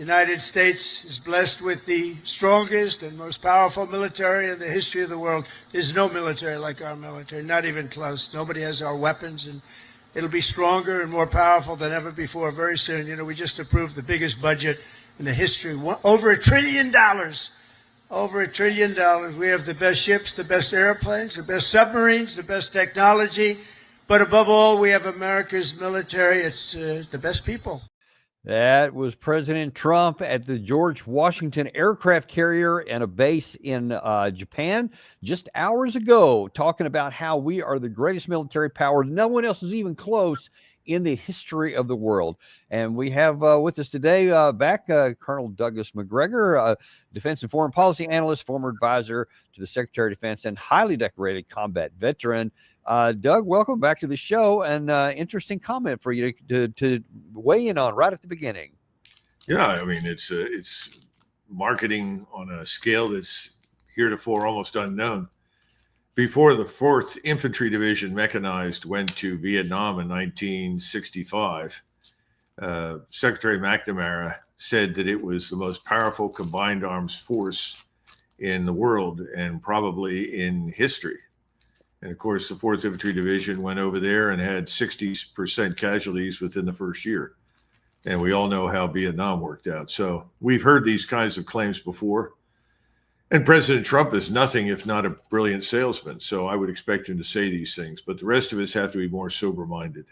United States is blessed with the strongest and most powerful military in the history of the world. There's no military like our military, not even close. Nobody has our weapons, and it'll be stronger and more powerful than ever before very soon. You know, we just approved the biggest budget in the history, over $1 trillion. Over $1 trillion. We have the best ships, the best airplanes, the best submarines, the best technology. But above all, we have America's military. It's the best people. That was President Trump at the George Washington aircraft carrier and a base in Japan just hours ago, talking about how we are the greatest military power. No one else is even close in the history of the world. And we have with us today back Colonel Douglas Macgregor, defense and foreign policy analyst, former advisor to the Secretary of Defense, and highly decorated combat veteran. Doug, welcome back to the show, and interesting comment for you to weigh in on right at the beginning. Yeah, I mean, it's marketing on a scale that's heretofore almost unknown. Before the 4th Infantry Division Mechanized went to Vietnam in 1965, Secretary McNamara said that it was the most powerful combined arms force in the world and probably in history. And of course, the 4th Infantry Division went over there and had 60% casualties within the first year. And we all know how Vietnam worked out. So we've heard these kinds of claims before. And President Trump is nothing if not a brilliant salesman. So I would expect him to say these things. But the rest of us have to be more sober-minded.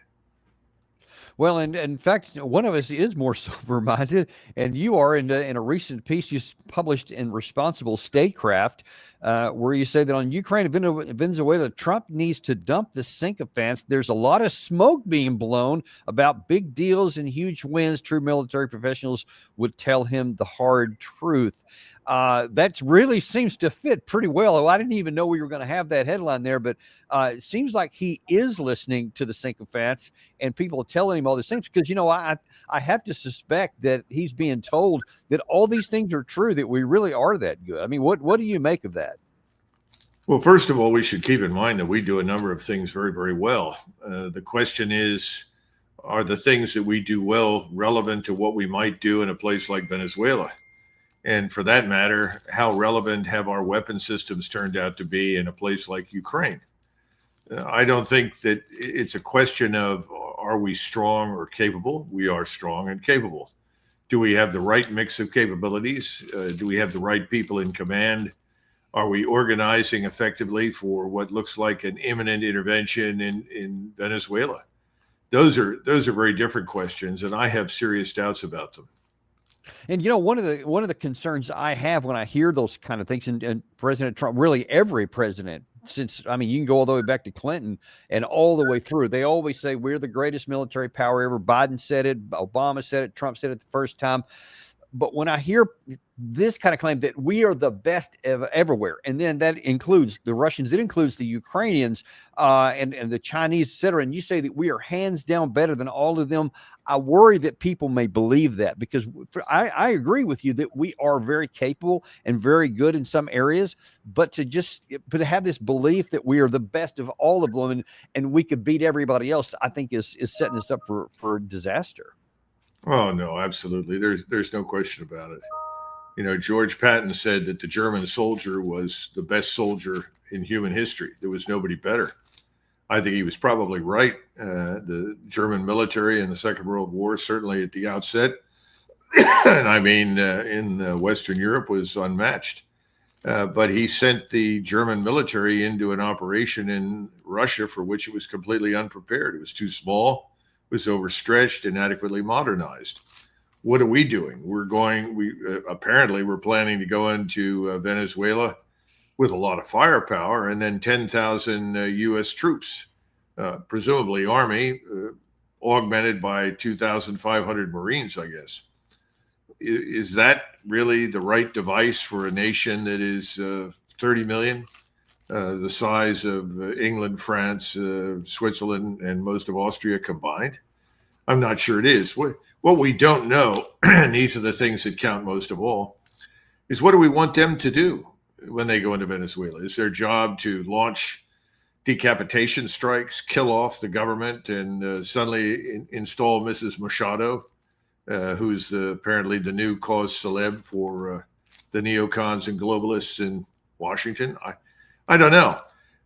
Well, and in fact, one of us is more sober-minded, and you are in a recent piece you published in Responsible Statecraft, where you say that on Ukraine and Venezuela, Trump needs to dump the sycophants. There's a lot of smoke being blown about big deals and huge wins. True military professionals would tell him the hard truth. That really seems to fit pretty well. I didn't even know we were going to have that headline there, but it seems like he is listening to the sycophants and people are telling him all these things because, you know, I have to suspect that he's being told that all these things are true, that we really are that good. I mean, what do you make of that? Well, first of all, we should keep in mind that we do a number of things very, very well. The question is, are the things that we do well relevant to what we might do in a place like Venezuela? And for that matter, how relevant have our weapon systems turned out to be in a place like Ukraine? I don't think that it's a question of are we strong or capable? We are strong and capable. Do we have the right mix of capabilities? Do we have the right people in command? Are we organizing effectively for what looks like an imminent intervention in Venezuela? Those are very different questions, and I have serious doubts about them. And, you know, one of the concerns I have when I hear those kind of things, and President Trump, really every president since, I mean, you can go all the way back to Clinton and all the way through, they always say we're the greatest military power ever. Biden said it, Obama said it, Trump said it the first time. But when I hear this kind of claim that we are the best everywhere, and then that includes the Russians, it includes the Ukrainians and the Chinese, et cetera, and you say that we are hands down better than all of them, I worry that people may believe that, because I agree with you that we are very capable and very good in some areas, but to have this belief that we are the best of all of them and we could beat everybody else, I think is setting us up for disaster. Oh, no, absolutely. There's no question about it. You know, George Patton said that the German soldier was the best soldier in human history. There was nobody better. I think he was probably right. The German military in the Second World War, certainly at the outset, and I mean, in Western Europe, was unmatched. But he sent the German military into an operation in Russia for which it was completely unprepared. It was too small, it was overstretched, inadequately modernized. What are we doing? Apparently we're planning to go into Venezuela with a lot of firepower and then 10,000 U.S. troops, presumably Army, augmented by 2,500 Marines, I guess. Is that really the right device for a nation that is 30 million, the size of England, France, Switzerland, and most of Austria combined? I'm not sure it is. What we don't know, and these are the things that count most of all, is what do we want them to do when they go into Venezuela? Is their job to launch decapitation strikes, kill off the government, and suddenly install Mrs. Machado who's apparently the new cause celeb for the neocons and globalists in Washington. I don't know.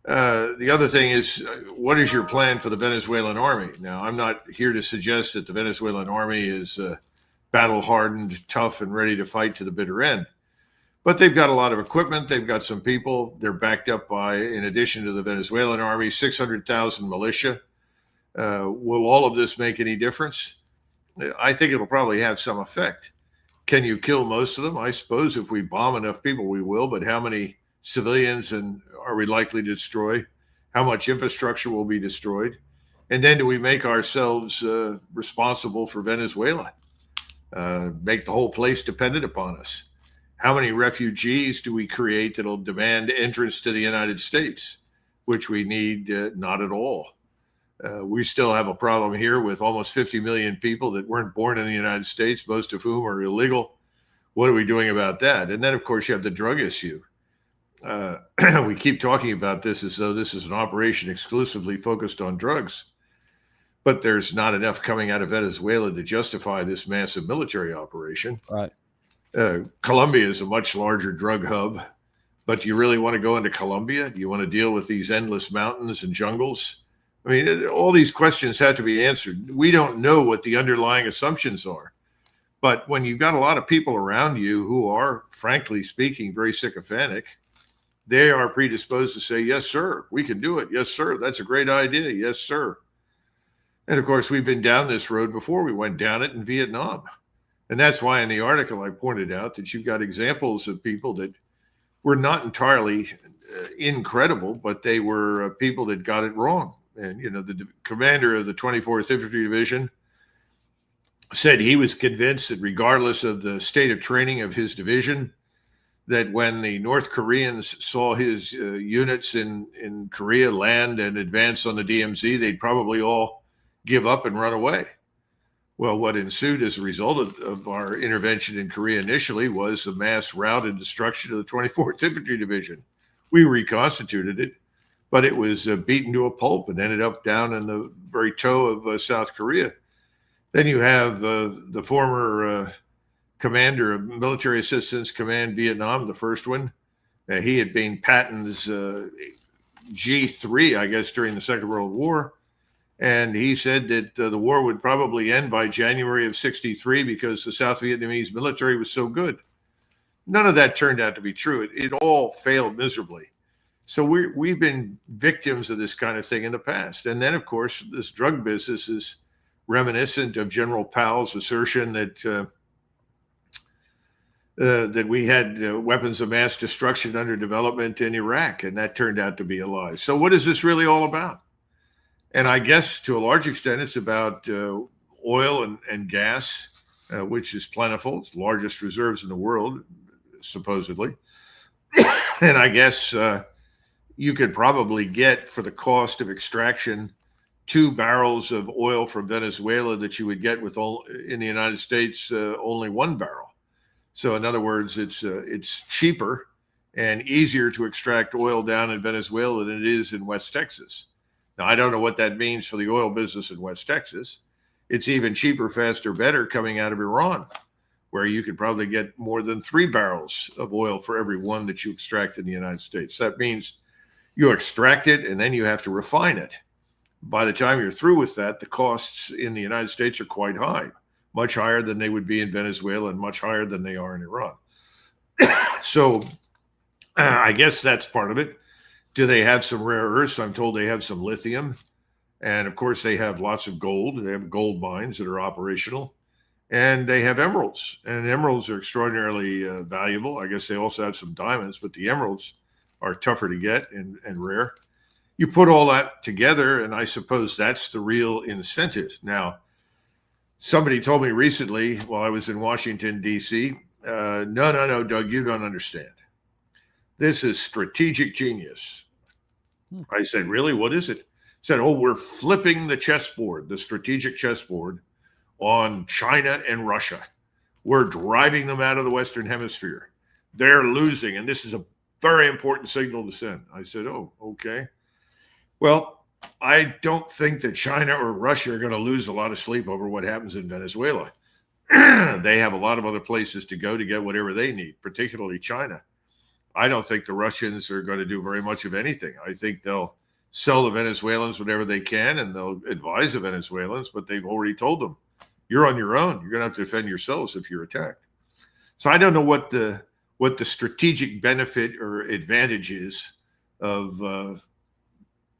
The other thing is, what is your plan for the Venezuelan army? Now, I'm not here to suggest that the Venezuelan army is battle-hardened, tough, and ready to fight to the bitter end. But they've got a lot of equipment. They've got some people. They're backed up by, in addition to the Venezuelan army, 600,000 militia. Will all of this make any difference? I think it'll probably have some effect. Can you kill most of them? I suppose if we bomb enough people, we will. But how many civilians are we likely to destroy? How much infrastructure will be destroyed? And then do we make ourselves responsible for Venezuela? Make the whole place dependent upon us? How many refugees do we create that'll demand entrance to the United States, which we need not at all? We still have a problem here with almost 50 million people that weren't born in the United States, most of whom are illegal. What are we doing about that? And then, of course, you have the drug issue. We keep talking about this as though this is an operation exclusively focused on drugs, but there's not enough coming out of Venezuela to justify this massive military operation. Right. Colombia is a much larger drug hub, but do you really want to go into Colombia? Do you want to deal with these endless mountains and jungles? I mean, all these questions have to be answered. We don't know what the underlying assumptions are. But when you've got a lot of people around you who are, frankly speaking, very sycophantic, they are predisposed to say, yes, sir, we can do it. Yes, sir, that's a great idea. Yes, sir. And of course, we've been down this road before. We went down it in Vietnam. And that's why in the article I pointed out that you've got examples of people that were not entirely incredible, but they were people that got it wrong. And, you know, the commander of the 24th Infantry Division said he was convinced that regardless of the state of training of his division, that when the North Koreans saw his units in Korea land and advance on the DMZ, they'd probably all give up and run away. Well, what ensued as a result of our intervention in Korea initially was the mass rout and destruction of the 24th Infantry Division. We reconstituted it, but it was beaten to a pulp and ended up down in the very toe of South Korea. Then you have the former commander of Military Assistance Command Vietnam, the first one. He had been Patton's G3, I guess, during the Second World War. And he said that the war would probably end by January of 63 because the South Vietnamese military was so good. None of that turned out to be true. It all failed miserably. So we've been victims of this kind of thing in the past. And then, of course, this drug business is reminiscent of General Powell's assertion that that we had weapons of mass destruction under development in Iraq, and that turned out to be a lie. So what is this really all about? And I guess to a large extent, it's about oil and gas, which is plentiful. It's the largest reserves in the world, supposedly. And I guess you could probably get, for the cost of extraction, 2 barrels of oil from Venezuela that you would get with in the United States, only 1 barrel. So in other words, it's cheaper and easier to extract oil down in Venezuela than it is in West Texas. Now, I don't know what that means for the oil business in West Texas. It's even cheaper, faster, better coming out of Iran, where you could probably get more than 3 barrels of oil for every one that you extract in the United States. That means you extract it and then you have to refine it. By the time you're through with that, the costs in the United States are quite high, much higher than they would be in Venezuela and much higher than they are in Iran. So I guess that's part of it. Do they have some rare earths? I'm told they have some lithium. And of course, they have lots of gold. They have gold mines that are operational. And they have emeralds. And emeralds are extraordinarily valuable. I guess they also have some diamonds, but the emeralds are tougher to get and rare. You put all that together, and I suppose that's the real incentive. Now, somebody told me recently while I was in Washington, D.C., no, Doug, you don't understand. This is strategic genius. I said, really? What is it? He said, we're flipping the chessboard, the strategic chessboard, on China and Russia. We're driving them out of the Western Hemisphere. They're losing, and this is a very important signal to send. I said, oh, okay. Well, I don't think that China or Russia are going to lose a lot of sleep over what happens in Venezuela. They have a lot of other places to go to get whatever they need, particularly China. I don't think the Russians are going to do very much of anything. I think they'll sell the Venezuelans whatever they can, and they'll advise the Venezuelans, but they've already told them, you're on your own. You're going to have to defend yourselves if you're attacked. So I don't know what the strategic benefit or advantage is of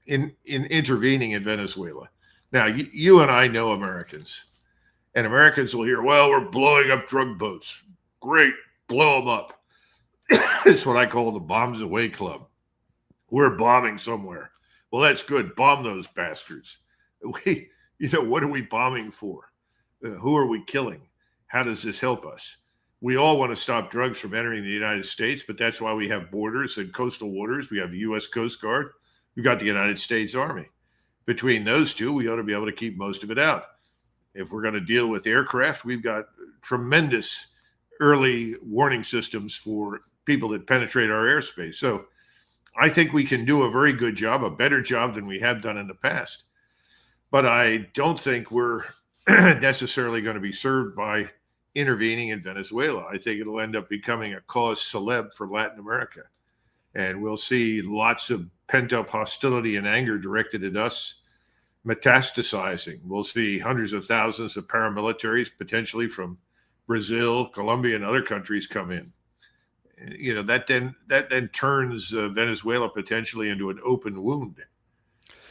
in intervening in Venezuela. Now, you and I know Americans, and Americans will hear, well, we're blowing up drug boats. Great, blow them up. It's what I call the bombs away club. We're bombing somewhere. Well, that's good. Bomb those bastards. What are we bombing for? Who are we killing? How does this help us? We all want to stop drugs from entering the United States, but that's why we have borders and coastal waters. We have the U.S. Coast Guard. We've got the United States Army. Between those two, we ought to be able to keep most of it out. If we're going to deal with aircraft, we've got tremendous early warning systems for people that penetrate our airspace. So I think we can do a very good job, a better job than we have done in the past. But I don't think we're necessarily going to be served by intervening in Venezuela. I think it'll end up becoming a cause celeb for Latin America. And we'll see lots of pent-up hostility and anger directed at us metastasizing. We'll see hundreds of thousands of paramilitaries, potentially from Brazil, Colombia, and other countries come in. That then turns Venezuela potentially into an open wound.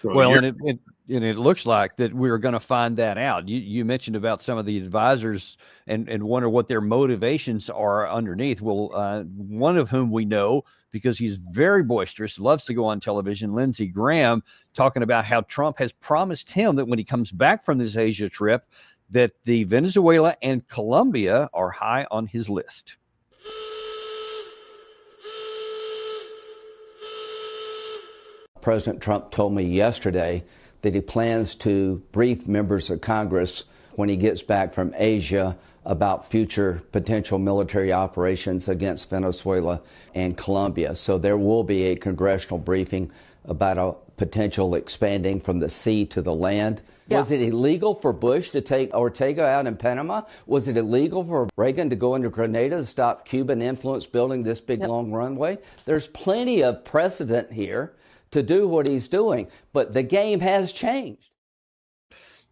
So well, and it looks like that we're going to find that out. You mentioned about some of the advisors and wonder what their motivations are underneath. Well, one of whom we know, because he's very boisterous, loves to go on television, Lindsey Graham, talking about how Trump has promised him that when he comes back from this Asia trip, that the Venezuela and Colombia are high on his list. President Trump told me yesterday that he plans to brief members of Congress when he gets back from Asia about future potential military operations against Venezuela and Colombia. So there will be a congressional briefing about a potential expanding from the sea to the land. Yeah. Was it illegal for Bush to take Ortega out in Panama? Was it illegal for Reagan to go into Grenada to stop Cuban influence building this big long runway? There's plenty of precedent here to do what he's doing, but the game has changed.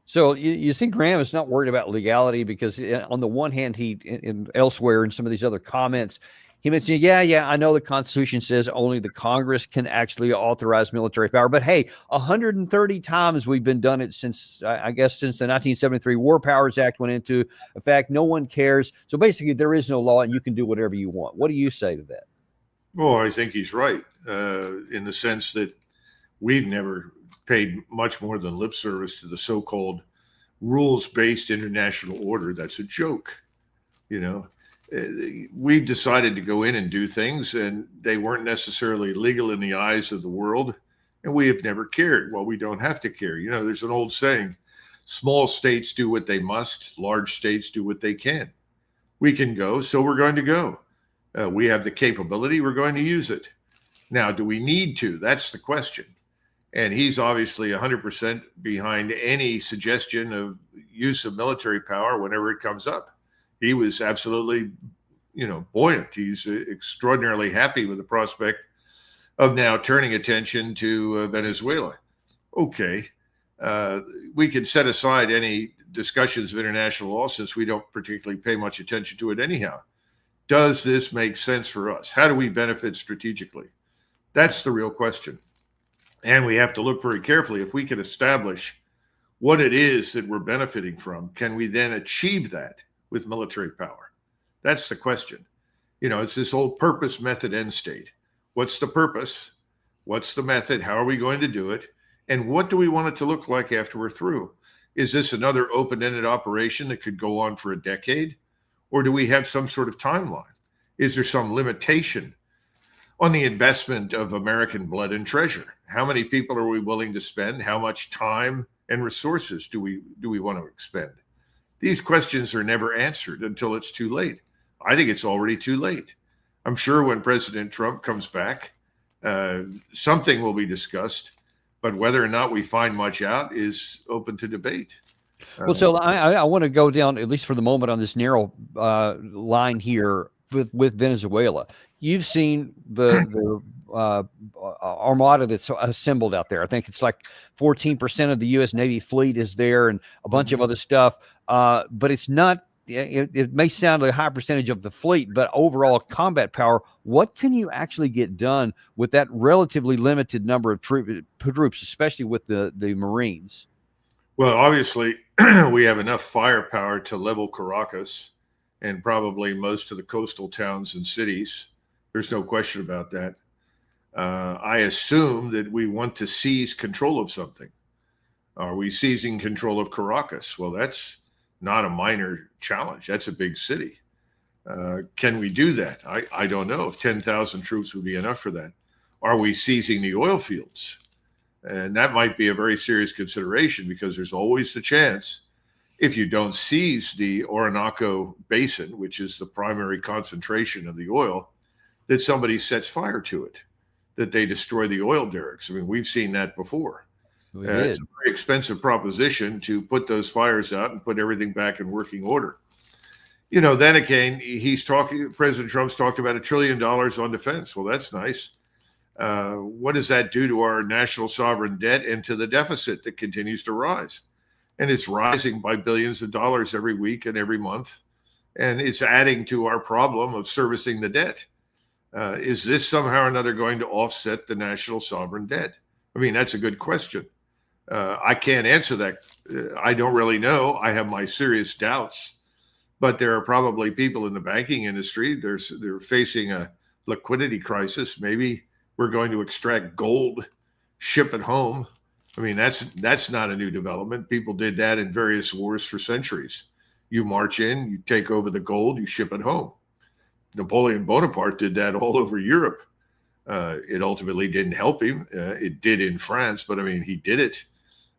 So you see, Graham is not worried about legality because on the one hand, elsewhere in some of these other comments, he mentioned, yeah, I know the Constitution says only the Congress can actually authorize military power, but hey, 130 times we've been done it since the 1973 War Powers Act went into effect. No one cares. So basically, there is no law, and you can do whatever you want. What do you say to that? Well, I think he's right in the sense that we've never paid much more than lip service to the so-called rules-based international order. That's a joke. We've decided to go in and do things, and they weren't necessarily legal in the eyes of the world, and we have never cared. Well, we don't have to care. There's an old saying, small states do what they must, large states do what they can. We can go, so we're going to go. We have the capability, we're going to use it. Now, do we need to? That's the question. And he's obviously 100% behind any suggestion of use of military power whenever it comes up. He was absolutely, buoyant. He's extraordinarily happy with the prospect of now turning attention to Venezuela. Okay, we can set aside any discussions of international law since we don't particularly pay much attention to it anyhow. Does this make sense for us? How do we benefit strategically? That's the real question. And we have to look very carefully. If we can establish what it is that we're benefiting from, can we then achieve that with military power? That's the question. It's this old purpose, method, end state. What's the purpose? What's the method? How are we going to do it? And what do we want it to look like after we're through? Is this another open-ended operation that could go on for a decade? Or do we have some sort of timeline? Is there some limitation on the investment of American blood and treasure? How many people are we willing to spend? How much time and resources do we want to expend? These questions are never answered until it's too late. I think it's already too late. I'm sure when President Trump comes back, something will be discussed, but whether or not we find much out is open to debate. Well, so I want to go down, at least for the moment, on this narrow line here with Venezuela. You've seen the armada that's assembled out there. I think it's like 14% of the U.S. Navy fleet is there, and a bunch of other stuff. But it's not. It may sound like a high percentage of the fleet, but overall combat power. What can you actually get done with that relatively limited number of troops, especially with the Marines? Well, obviously, we have enough firepower to level Caracas and probably most of the coastal towns and cities. There's no question about that. I assume that we want to seize control of something. Are we seizing control of Caracas? Well, that's not a minor challenge. That's a big city. Can we do that? I don't know if 10,000 troops would be enough for that. Are we seizing the oil fields? And that might be a very serious consideration, because there's always the chance, if you don't seize the Orinoco Basin, which is the primary concentration of the oil, that somebody sets fire to it, that they destroy the oil derricks. I mean, we've seen that before. It's a very expensive proposition to put those fires out and put everything back in working order. Then again, President Trump's talked about $1 trillion on defense. Well, that's nice. What does that do to our national sovereign debt and to the deficit that continues to rise? And it's rising by billions of dollars every week and every month. And it's adding to our problem of servicing the debt. Is this somehow or another going to offset the national sovereign debt? I mean, that's a good question. I can't answer that. I don't really know. I have my serious doubts. But there are probably people in the banking industry. They're facing a liquidity crisis. Maybe we're going to extract gold, ship it home. I mean, that's not a new development. People did that in various wars for centuries. You march in, you take over the gold, you ship it home. Napoleon Bonaparte did that all over Europe. It ultimately didn't help him. It did in France, but I mean, he did it.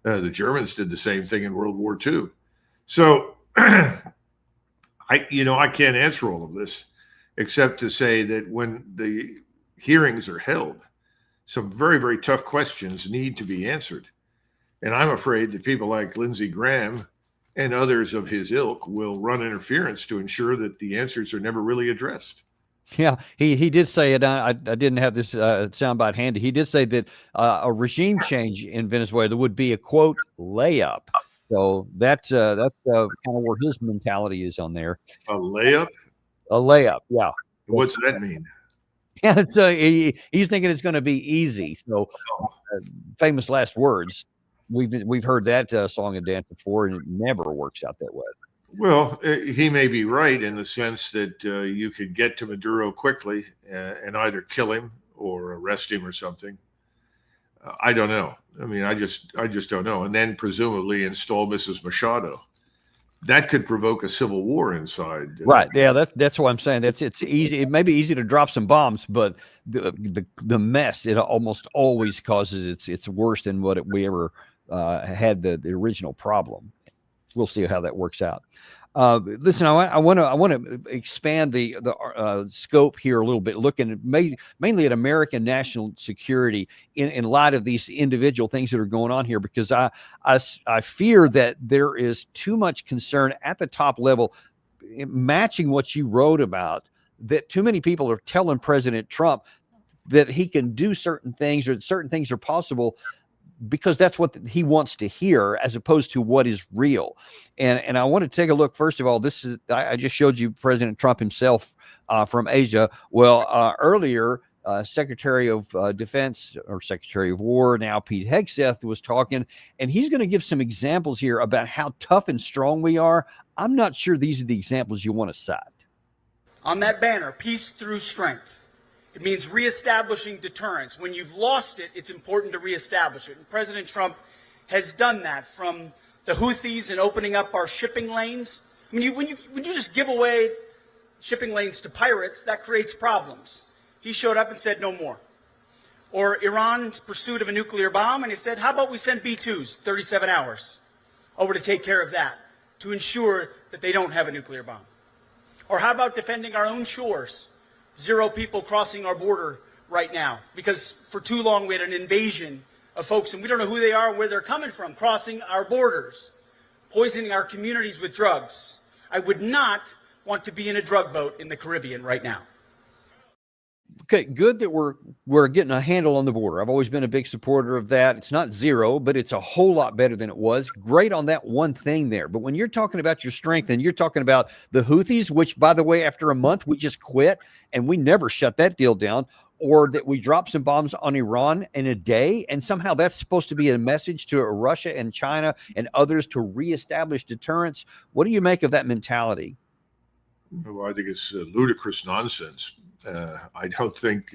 The Germans did the same thing in World War II. So, I can't answer all of this, except to say that when the hearings are held, some very, very tough questions need to be answered. And I'm afraid that people like Lindsey Graham and others of his ilk will run interference to ensure that the answers are never really addressed. Yeah, he did say it. I didn't have this soundbite handy. He did say that a regime change in Venezuela would be a, quote, layup. So that's kind of where his mentality is on there. A layup? A layup, yeah. What's that mean? Yeah, so he's thinking it's going to be easy. So famous last words. We've heard that song and dance before, and it never works out that way. Well, he may be right in the sense that you could get to Maduro quickly and either kill him or arrest him or something. I don't know. I mean, I just don't know. And then presumably install Mrs. Machado. That could provoke a civil war inside. Right. Yeah, that's what I'm saying. It's easy. It may be easy to drop some bombs, but the mess, it almost always causes it's worse than what we ever had the original problem. We'll see how that works out. Listen, I want to expand the scope here a little bit, looking mainly at American national security in light of these individual things that are going on here, because I fear that there is too much concern at the top level, matching what you wrote about, that too many people are telling President Trump that he can do certain things, or that certain things are possible, because that's what he wants to hear, as opposed to what is real. And I want to take a look. First of all, I just showed you President Trump himself from Asia. Well, earlier, Secretary of Defense, or Secretary of War, now Pete Hegseth, was talking, and he's going to give some examples here about how tough and strong we are. I'm not sure these are the examples you want to cite. On that banner, peace through strength. It means reestablishing deterrence. When you've lost it, it's important to reestablish it. And President Trump has done that, from the Houthis and opening up our shipping lanes. I mean, when you just give away shipping lanes to pirates, that creates problems. He showed up and said no more. Or Iran's pursuit of a nuclear bomb, and he said, how about we send B-2s, 37 hours, over to take care of that, to ensure that they don't have a nuclear bomb. Or how about defending our own shores? 0 people crossing our border right now, because for too long we had an invasion of folks, and we don't know who they are and where they're coming from, crossing our borders. poisoning our communities with drugs. I would not want to be in a drug boat in the Caribbean right now. Okay, good that we're getting a handle on the border. I've always been a big supporter of that. It's not zero, but it's a whole lot better than it was. Great on that one thing there. But when you're talking about your strength and you're talking about the Houthis, which, by the way, after a month, we just quit and we never shut that deal down, or that we dropped some bombs on Iran in a day, and somehow that's supposed to be a message to Russia and China and others to reestablish deterrence. What do you make of that mentality? Well, I think it's ludicrous nonsense. I don't think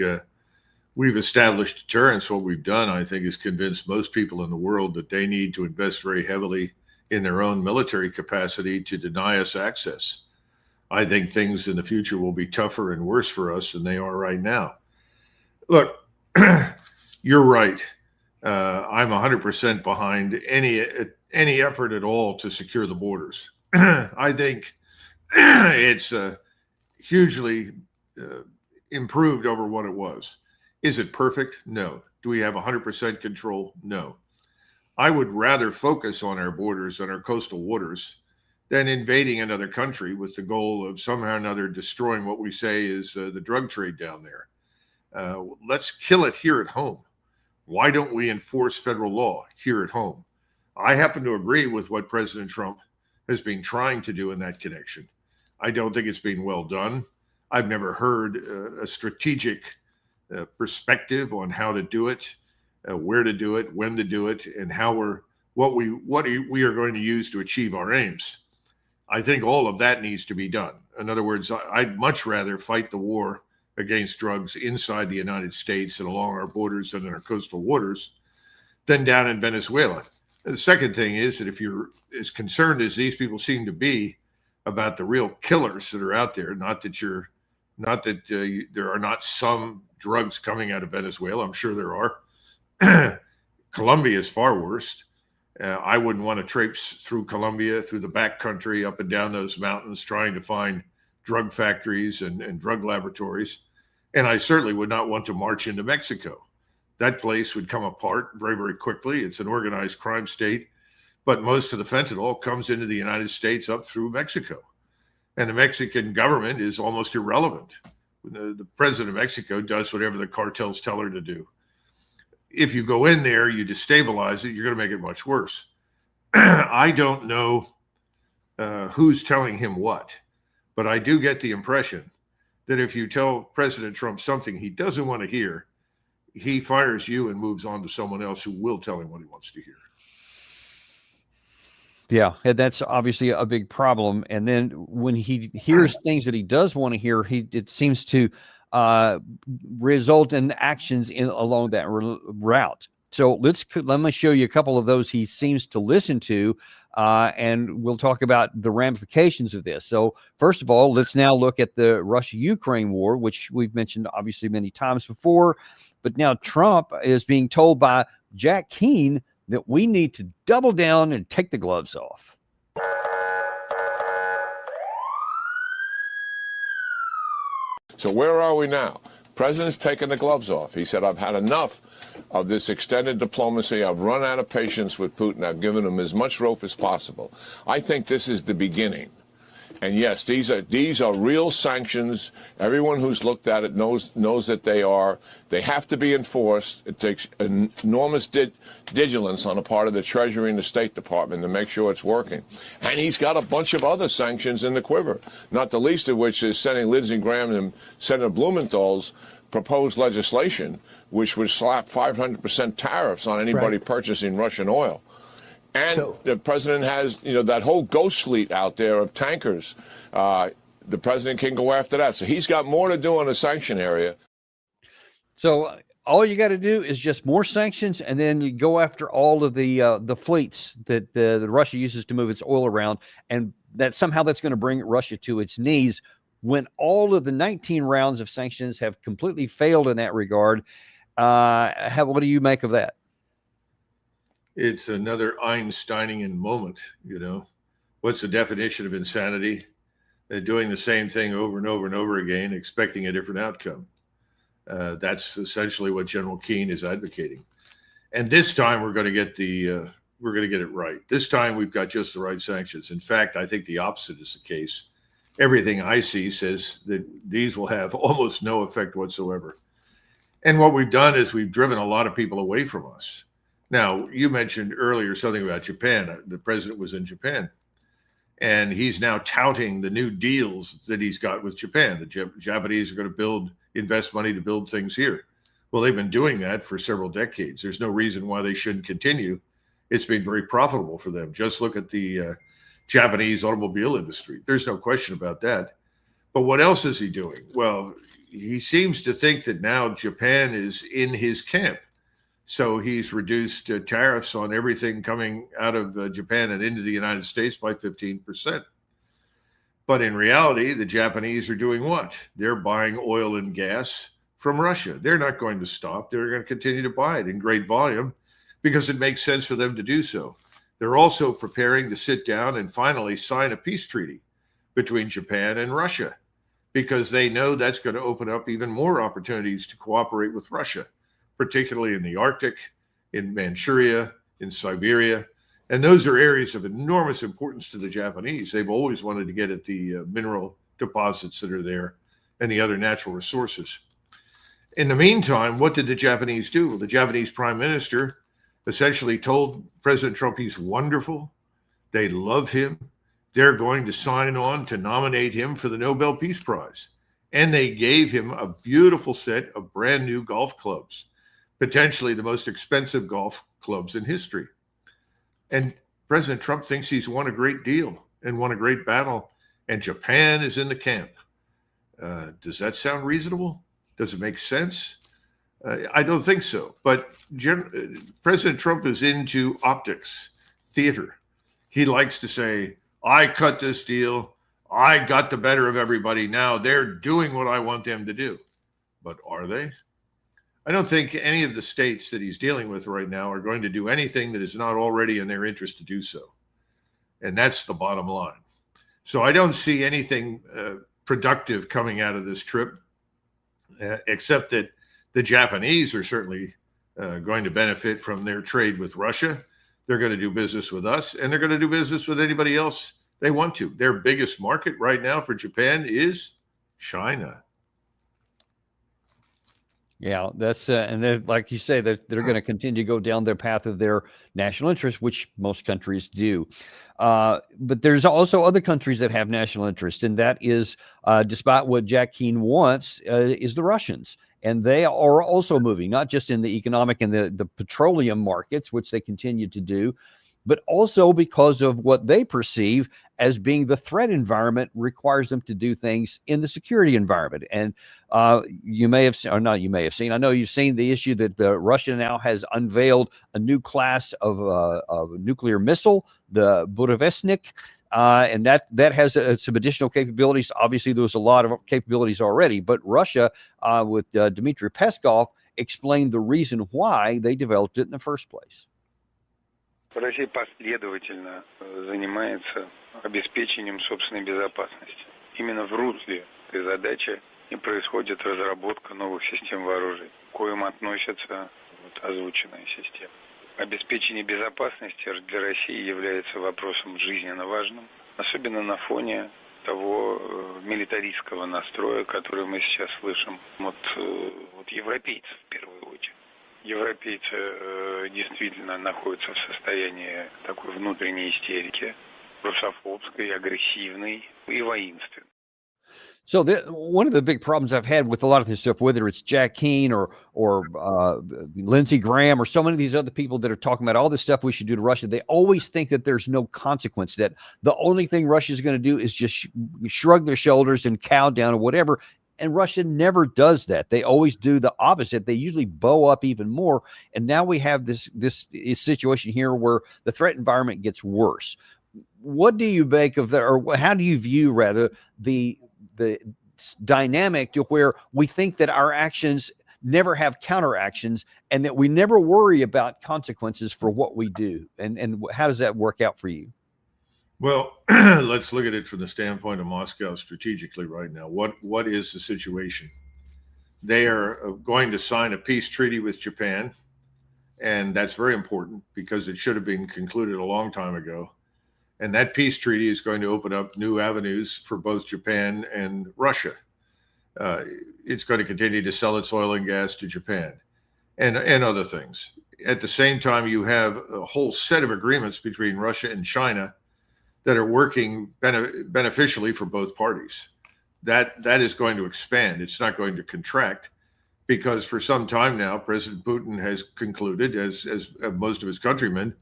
we've established deterrence. What we've done, I think, is convinced most people in the world that they need to invest very heavily in their own military capacity to deny us access. I think things in the future will be tougher and worse for us than they are right now. Look, you're right. I'm 100% behind any effort at all to secure the borders. I think it's hugely improved over what it was. Is it perfect? No. Do we have 100% control? No. I would rather focus on our borders and our coastal waters than invading another country with the goal of somehow or another destroying what we say is the drug trade down there. Let's kill it here at home. Why don't we enforce federal law here at home? I happen to agree with what President Trump has been trying to do in that connection. I don't think it's been well done. I've never heard a strategic perspective on how to do it, where to do it, when to do it, and what we are going to use to achieve our aims. I think all of that needs to be done. In other words, I'd much rather fight the war against drugs inside the United States and along our borders and in our coastal waters than down in Venezuela. And the second thing is that if you're as concerned as these people seem to be about the real killers that are out there, not that there are not some drugs coming out of Venezuela. I'm sure there are. Colombia is far worse. I wouldn't want to traipse through Colombia, through the backcountry, up and down those mountains, trying to find drug factories and drug laboratories. And I certainly would not want to march into Mexico. That place would come apart very, very quickly. It's an organized crime state, but most of the fentanyl comes into the United States up through Mexico. And the Mexican government is almost irrelevant. The president of Mexico does whatever the cartels tell her to do. If you go in there, you destabilize it, you're going to make it much worse. I don't know who's telling him what, but I do get the impression that if you tell President Trump something he doesn't want to hear, he fires you and moves on to someone else who will tell him what he wants to hear. Yeah, and that's obviously a big problem. And then when he hears things that he does want to hear, it seems to result in actions along that route. So let me show you a couple of those he seems to listen to, and we'll talk about the ramifications of this. So first of all, let's now look at the Russia-Ukraine war, which we've mentioned obviously many times before. But now Trump is being told by Jack Keane that we need to double down and take the gloves off. So where are we now? President's taken the gloves off. He said, I've had enough of this extended diplomacy. I've run out of patience with Putin. I've given him as much rope as possible. I think this is the beginning. And yes, these are real sanctions. Everyone who's looked at it knows that they have to be enforced. It takes enormous vigilance on the part of the Treasury and the State Department to make sure it's working. And he's got a bunch of other sanctions in the quiver, not the least of which is Senator Lindsey Graham and Senator Blumenthal's proposed legislation, which would slap 500% tariffs on anybody purchasing Russian oil. And the president has, that whole ghost fleet out there of tankers. The president can go after that. So he's got more to do on the sanction area. So all you got to do is just more sanctions, and then you go after all of the fleets that Russia uses to move its oil around, and that somehow that's going to bring Russia to its knees when all of the 19 rounds of sanctions have completely failed in that regard. What do you make of that? It's another Einsteinian moment, What's the definition of insanity? Doing the same thing over and over and over again, expecting a different outcome. That's essentially what General Keane is advocating. And this time we're going to get the we're going to get it right. This time we've got just the right sanctions. In fact, I think the opposite is the case. Everything I see says that these will have almost no effect whatsoever. And what we've done is we've driven a lot of people away from us. Now, you mentioned earlier something about Japan. The president was in Japan, and he's now touting the new deals that he's got with Japan. The Japanese are going to invest money to build things here. Well, they've been doing that for several decades. There's no reason why they shouldn't continue. It's been very profitable for them. Just look at the Japanese automobile industry. There's no question about that. But what else is he doing? Well, he seems to think that now Japan is in his camp. So he's reduced tariffs on everything coming out of Japan and into the United States by 15%. But in reality, the Japanese are doing what? They're buying oil and gas from Russia. They're not going to stop. They're going to continue to buy it in great volume because it makes sense for them to do so. They're also preparing to sit down and finally sign a peace treaty between Japan and Russia because they know that's going to open up even more opportunities to cooperate with Russia, particularly in the Arctic, in Manchuria, in Siberia. And those are areas of enormous importance to the Japanese. They've always wanted to get at the mineral deposits that are there and the other natural resources. In the meantime, what did the Japanese do? Well, the Japanese prime minister essentially told President Trump he's wonderful. They love him. They're going to sign on to nominate him for the Nobel Peace Prize. And they gave him a beautiful set of brand new golf clubs, potentially the most expensive golf clubs in history. And President Trump thinks he's won a great deal and won a great battle, and Japan is in the camp. Does that sound reasonable? Does it make sense? I don't think so. But President Trump is into optics, theater. He likes to say, I cut this deal. I got the better of everybody. Now they're doing what I want them to do. But are they? I don't think any of the states that he's dealing with right now are going to do anything that is not already in their interest to do so. And that's the bottom line. So I don't see anything productive coming out of this trip, except that the Japanese are certainly going to benefit from their trade with Russia. They're going to do business with us, and they're going to do business with anybody else they want to. Their biggest market right now for Japan is China. Yeah, that's and then, like you say, they're going to continue to go down their path of their national interest, which most countries do. But there's also other countries that have national interest, and that is, despite what Jack Keane wants, is the Russians. And they are also moving, not just in the economic and the petroleum markets, which they continue to do, but also because of what they perceive as being the threat environment requires them to do things in the security environment. And you may have seen, or not you may have seen, I know you've seen the issue that Russia now has unveiled a new class of nuclear missile, the Burevestnik, and that has some additional capabilities. Obviously, there's a lot of capabilities already, but Russia, with Dmitry Peskov, explained the reason why they developed it in the first place. Россия последовательно занимается обеспечением собственной безопасности. Именно в русле этой задачи и происходит разработка новых систем вооружений, к коим относятся озвученные системы. Обеспечение безопасности для России является вопросом жизненно важным, особенно на фоне того милитаристского настроя, который мы сейчас слышим от европейцев в первую очередь. Европейцы действительно находятся в состоянии такой внутренней истерики, русофобской, агрессивной и воинственной. So one of the big problems I've had with a lot of this stuff, whether it's Jack Keane or Lindsey Graham or so many of these other people that are talking about all this stuff we should do to Russia, they always think that there's no consequence, that the only thing Russia's going to do is just shrug their shoulders and cow down or whatever. And Russia never does that. They always do the opposite. They usually bow up even more. And now we have this situation here where the threat environment gets worse. What do you make of that, or how do you view rather the dynamic to where we think that our actions never have counteractions and that we never worry about consequences for what we do? And how does that work out for you? Well, let's look at it from the standpoint of Moscow strategically right now. What is the situation? They are going to sign a peace treaty with Japan. And that's very important because it should have been concluded a long time ago. And that peace treaty is going to open up new avenues for both Japan and Russia. It's going to continue to sell its oil and gas to Japan and other things. At the same time, you have a whole set of agreements between Russia and China that are working beneficially for both parties. That is going to expand. It's not going to contract, because for some time now, President Putin has concluded, as most of his countrymen,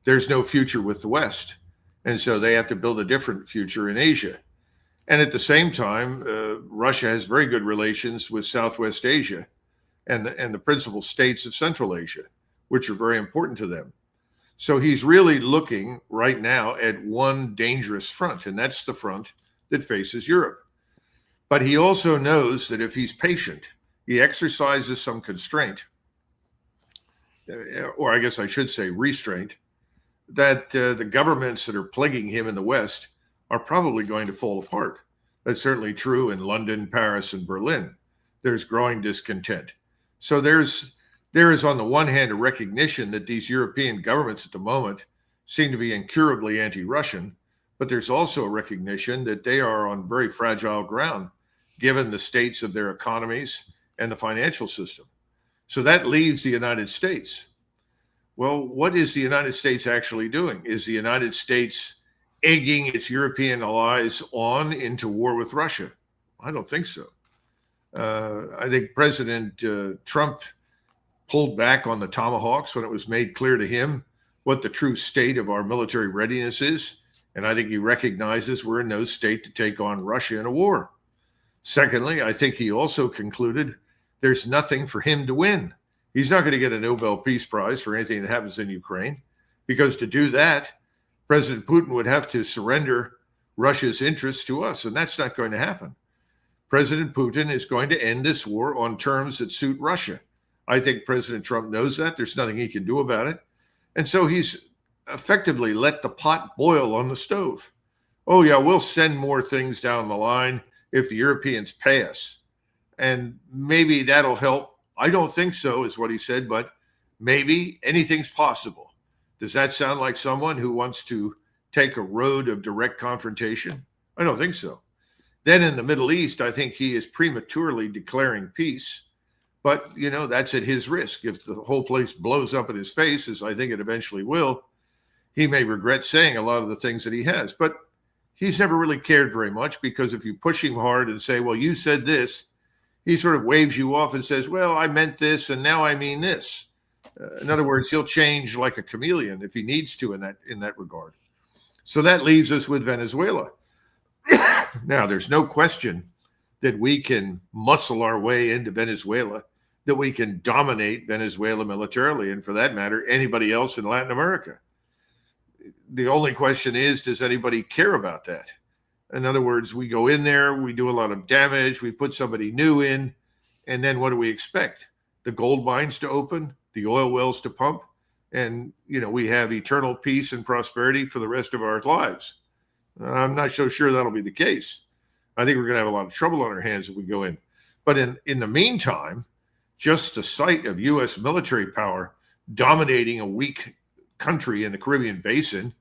there's no future with the West. And so they have to build a different future in Asia. And at the same time, Russia has very good relations with Southwest Asia and the principal states of Central Asia, which are very important to them. So he's really looking right now at one dangerous front, and that's the front that faces Europe. But he also knows that if he's patient, he exercises some constraint, or I guess I should say restraint, that the governments that are plaguing him in the West are probably going to fall apart. That's certainly true in London, Paris, and Berlin. There's growing discontent. So there is on the one hand a recognition that these European governments at the moment seem to be incurably anti-Russian, but there's also a recognition that they are on very fragile ground given the states of their economies and the financial system. So that leaves the United States. Well, what is the United States actually doing? Is the United States egging its European allies on into war with Russia? I don't think so. I think President Trump pulled back on the Tomahawks when it was made clear to him what the true state of our military readiness is. And I think he recognizes we're in no state to take on Russia in a war. Secondly, I think he also concluded there's nothing for him to win. He's not going to get a Nobel Peace Prize for anything that happens in Ukraine, because to do that, President Putin would have to surrender Russia's interests to us, and that's not going to happen. President Putin is going to end this war on terms that suit Russia. I think President Trump knows that. There's nothing he can do about it. And so he's effectively let the pot boil on the stove. Oh, yeah, we'll send more things down the line if the Europeans pay us. And maybe that'll help. I don't think so, is what he said, but maybe anything's possible. Does that sound like someone who wants to take a road of direct confrontation? I don't think so. Then in the Middle East, I think he is prematurely declaring peace. But, you know, that's at his risk. If the whole place blows up in his face, as I think it eventually will, he may regret saying a lot of the things that he has. But he's never really cared very much, because if you push him hard and say, well, you said this, he sort of waves you off and says, well, I meant this, and now I mean this. In other words, he'll change like a chameleon if he needs to in that regard. So that leaves us with Venezuela. Now, there's no question that we can muscle our way into Venezuela, that we can dominate Venezuela militarily, and for that matter, anybody else in Latin America. The only question is, does anybody care about that? In other words, we go in there, we do a lot of damage, we put somebody new in, and then what do we expect? The gold mines to open, the oil wells to pump, and, you know, we have eternal peace and prosperity for the rest of our lives. I'm not so sure that'll be the case. I think we're going to have a lot of trouble on our hands if we go in. But in the meantime, just the sight of U.S. military power dominating a weak country in the Caribbean basin,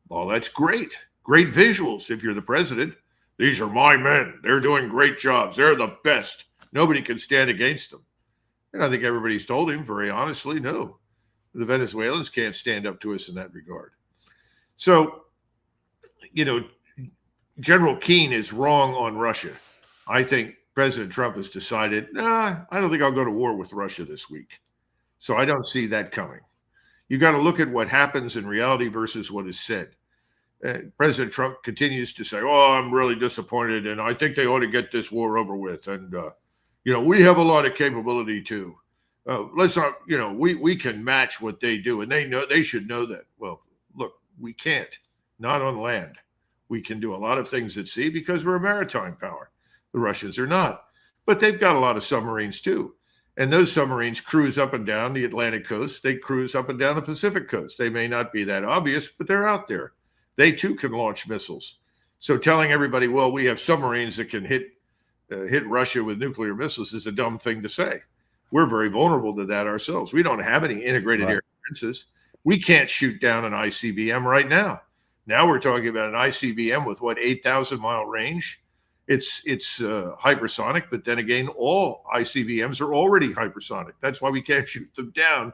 well, that's great. Great visuals if you're the president. These are my men. They're doing great jobs. They're the best. Nobody can stand against them. And I think everybody's told him very honestly, no, the Venezuelans can't stand up to us in that regard. So, you know, General Keane is wrong on Russia. I think President Trump has decided, I don't think I'll go to war with Russia this week. So I don't see that coming. You got to look at what happens in reality versus what is said. President Trump continues to say, oh, I'm really disappointed, and I think they ought to get this war over with. And, you know, we have a lot of capability too. Let's not, you know, we can match what they do, and they should know that. Well, look, we can't, not on land. We can do a lot of things at sea because we're a maritime power. The Russians are not, but they've got a lot of submarines too. And those submarines cruise up and down the Atlantic coast. They cruise up and down the Pacific coast. They may not be that obvious, but they're out there. They too can launch missiles. So telling everybody, well, we have submarines that can hit Russia with nuclear missiles is a dumb thing to say. we're very vulnerable to that ourselves. We don't have any integrated air defenses. We can't shoot down an ICBM right now. Now we're talking about an ICBM with 8,000-mile range. It's hypersonic, but then again, all ICBMs are already hypersonic. That's why we can't shoot them down.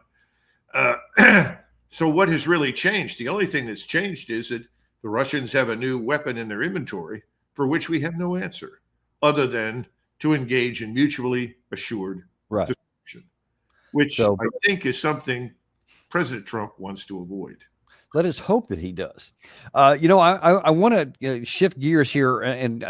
So what has really changed? The only thing that's changed is that the Russians have a new weapon in their inventory for which we have no answer other than to engage in mutually assured destruction, which I think is something President Trump wants to avoid. Let us hope that he does. I want to shift gears here and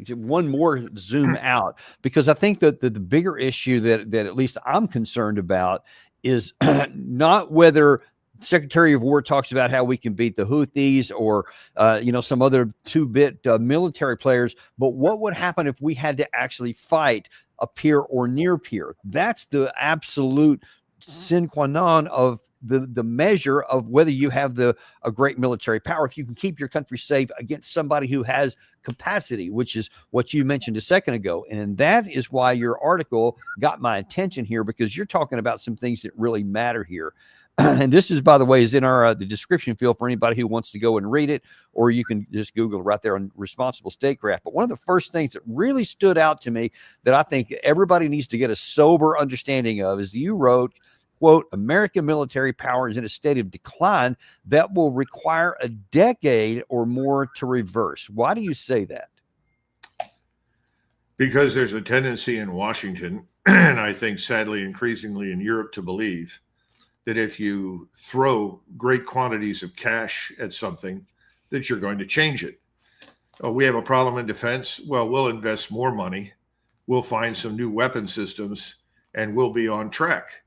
one more zoom out, because I think that the bigger issue that at least I'm concerned about is not whether Secretary of War talks about how we can beat the Houthis or, some other two-bit military players, but what would happen if we had to actually fight a peer or near peer? That's the absolute sine qua non of the measure of whether you have a great military power, if you can keep your country safe against somebody who has capacity, which is what you mentioned a second ago. And that is why your article got my attention here, because you're talking about some things that really matter here. And this is, by the way, is in our the description field for anybody who wants to go and read it, or you can just Google it right there on responsible statecraft. But one of the first things that really stood out to me that I think everybody needs to get a sober understanding of is you wrote, quote, American military power is in a state of decline that will require a decade or more to reverse. Why do you say that? Because there's a tendency in Washington, and I think sadly increasingly in Europe, to believe that if you throw great quantities of cash at something, that you're going to change it. Oh, we have a problem in defense. Well, we'll invest more money. We'll find some new weapon systems, and we'll be on track.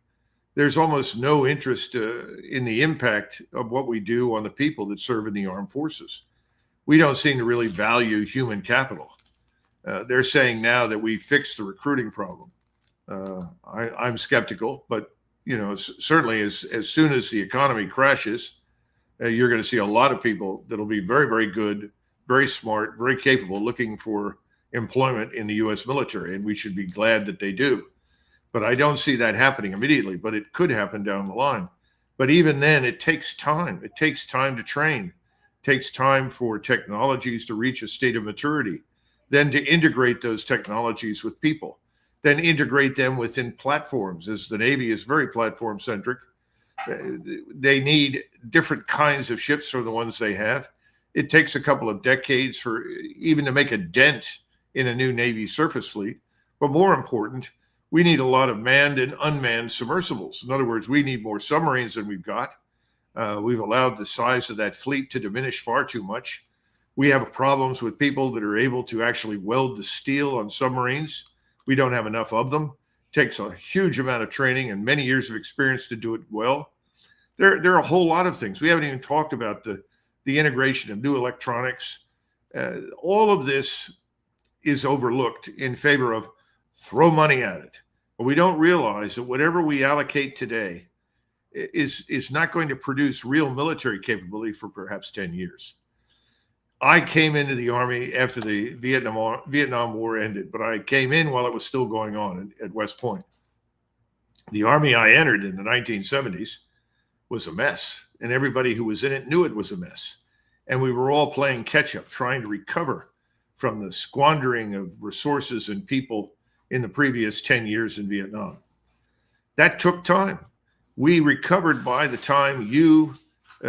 There's almost no interest in the impact of what we do on the people that serve in the armed forces. We don't seem to really value human capital. They're saying now that we fixed the recruiting problem. I'm skeptical, but certainly as soon as the economy crashes, you're going to see a lot of people that'll be very, very good, very smart, very capable, looking for employment in the U.S. military, and we should be glad that they do. But I don't see that happening immediately, but it could happen down the line. But even then, it takes time. It takes time to train. It takes time for technologies to reach a state of maturity, then to integrate those technologies with people, then integrate them within platforms, as the Navy is very platform-centric. They need different kinds of ships from the ones they have. It takes a couple of decades for even to make a dent in a new Navy surface fleet. But more important, we need a lot of manned and unmanned submersibles. In other words, we need more submarines than we've got. We've allowed the size of that fleet to diminish far too much. We have problems with people that are able to actually weld the steel on submarines. We don't have enough of them. It takes a huge amount of training and many years of experience to do it well. There are a whole lot of things. We haven't even talked about the integration of new electronics. All of this is overlooked in favor of throw money at it. But we don't realize that whatever we allocate today is not going to produce real military capability for perhaps 10 years. I came into the Army after the Vietnam War ended, but I came in while it was still going on at West Point. The Army I entered in the 1970s was a mess, and everybody who was in it knew it was a mess. And we were all playing catch up, trying to recover from the squandering of resources and people in the previous 10 years in Vietnam. That took time. We recovered by the time you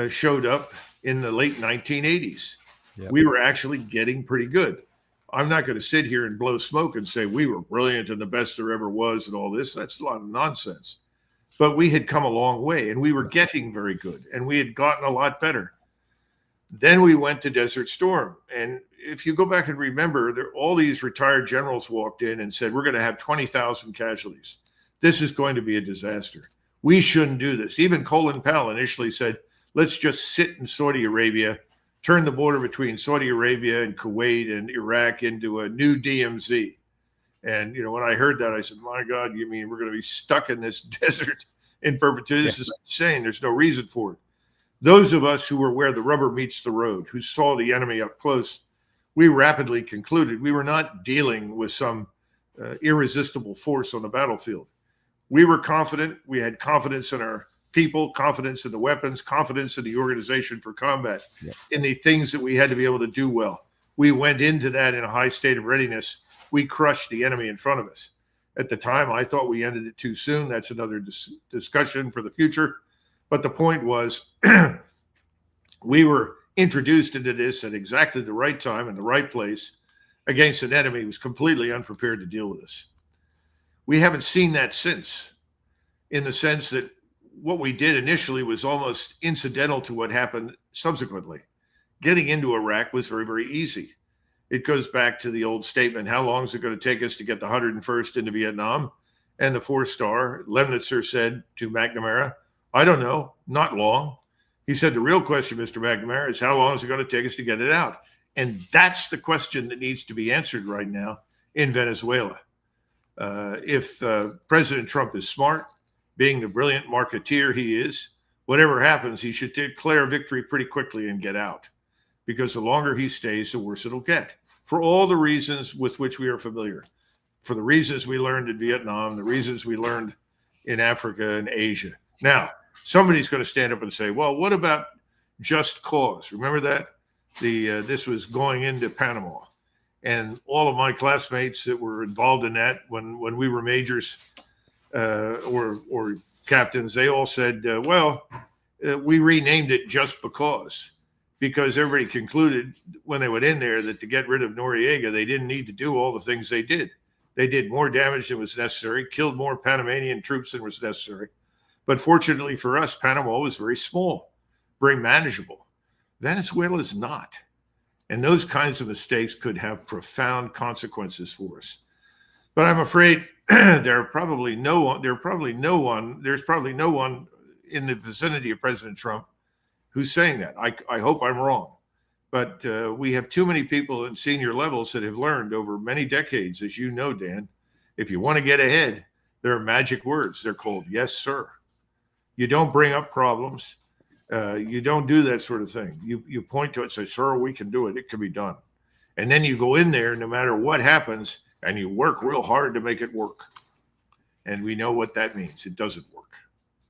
showed up in the late 1980s. Yep. We were actually getting pretty good. I'm not going to sit here and blow smoke and say we were brilliant and the best there ever was and all this. That's a lot of nonsense. But we had come a long way, and we were getting very good, and we had gotten a lot better. Then we went to Desert Storm, and if you go back and remember, all these retired generals walked in and said, we're going to have 20,000 casualties. This is going to be a disaster. We shouldn't do this. Even Colin Powell initially said, let's just sit in Saudi Arabia, turn the border between Saudi Arabia and Kuwait and Iraq into a new DMZ. And, when I heard that, I said, my God, you mean we're going to be stuck in this desert in perpetuity? This is insane. There's no reason for it. Those of us who were where the rubber meets the road, who saw the enemy up close, we rapidly concluded we were not dealing with some irresistible force on the battlefield. We were confident. We had confidence in our people, confidence in the weapons, confidence in the organization for combat, in the things that we had to be able to do well. We went into that in a high state of readiness. We crushed the enemy in front of us. At the time, I thought we ended it too soon. That's another discussion for the future. But the point was, we were introduced into this at exactly the right time and the right place against an enemy who was completely unprepared to deal with us. We haven't seen that since, in the sense that what we did initially was almost incidental to what happened subsequently. Getting into Iraq was very, very easy. It goes back to the old statement, how long is it going to take us to get the 101st into Vietnam? And the 4-star, Lemnitzer, said to McNamara, I don't know, not long. He said, the real question, Mr. McNamara, is how long is it going to take us to get it out? And that's the question that needs to be answered right now in Venezuela. If President Trump is smart, being the brilliant marketeer he is, whatever happens, he should declare victory pretty quickly and get out. Because the longer he stays, the worse it'll get. For all the reasons with which we are familiar. For the reasons we learned in Vietnam, the reasons we learned in Africa and Asia. Now, somebody's going to stand up and say, well, what about just cause? Remember that? This was going into Panama. And all of my classmates that were involved in that when we were majors or captains, they all said, we renamed it just because everybody concluded when they went in there that to get rid of Noriega, they didn't need to do all the things they did. They did more damage than was necessary, killed more Panamanian troops than was necessary. But fortunately for us, Panama was very small, very manageable. Venezuela is not. And those kinds of mistakes could have profound consequences for us. But I'm afraid there's probably no one in the vicinity of President Trump who's saying that. I hope I'm wrong. But we have too many people in senior levels that have learned over many decades, as you know, Dan, if you want to get ahead, there are magic words. They're called yes, sir. You don't bring up problems. You don't do that sort of thing. You point to it and say, sir, we can do it. It can be done. And then you go in there no matter what happens and you work real hard to make it work. And we know what that means. It doesn't work.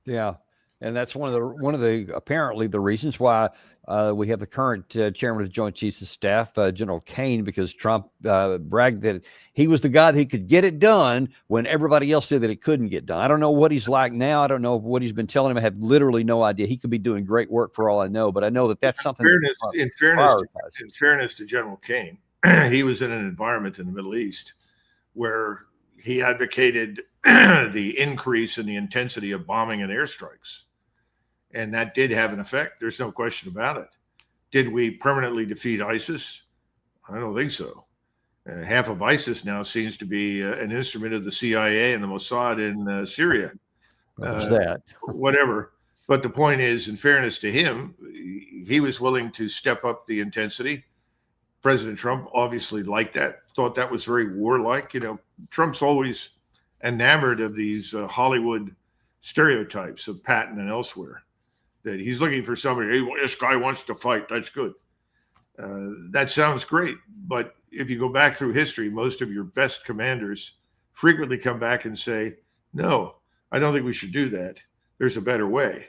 Yeah. And that's one of the apparently the reasons why we have the current chairman of the Joint Chiefs of Staff, General Kane, because Trump bragged that he was the guy that could get it done when everybody else said that it couldn't get done. I don't know what he's like now. I don't know what he's been telling him. I have literally no idea. He could be doing great work for all I know, but I know that that's something. In fairness to General Kane, he was in an environment in the Middle East where he advocated the increase in the intensity of bombing and airstrikes. And that did have an effect. There's no question about it. Did we permanently defeat ISIS? I don't think so. Half of ISIS now seems to be an instrument of the CIA and the Mossad in Syria. Whatever. But the point is, in fairness to him, he was willing to step up the intensity. President Trump obviously liked that, thought that was very warlike. You know, Trump's always enamored of these Hollywood stereotypes of Patton and elsewhere, that he's looking for somebody, hey, this guy wants to fight. That's good. That sounds great. But if you go back through history, most of your best commanders frequently come back and say, no, I don't think we should do that. There's a better way.